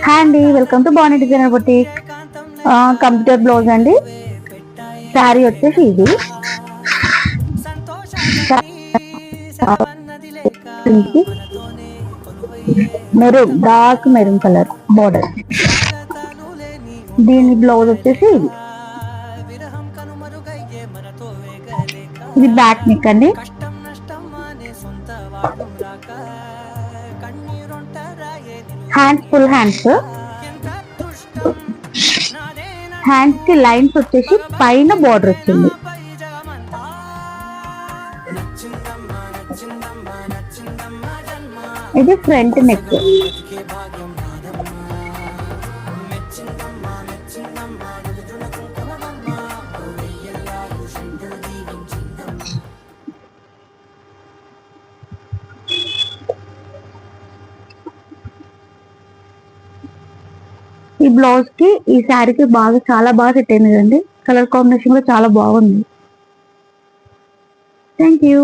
Hi అండి, welcome to Bani designer boutique. Computer blouse అండి. శారీ వచ్చేసి ఇది maroon, dark maroon colour border. దీని బ్లౌజ్ వచ్చేసి ఇది బ్యాక్ నెక్ అండి. Hands full hands. హ్యాండ్స్ కి లైన్స్ వచ్చేసి పైన బోర్డర్ వచ్చింది. ఇది ఫ్రంట్ నెక్. ఈ బ్లౌజ్ కి ఈ శారీకి చాలా బాగా సెట్ అయింది కదండి. కలర్ కాంబినేషన్ కూడా చాలా బాగుంది. Thank you.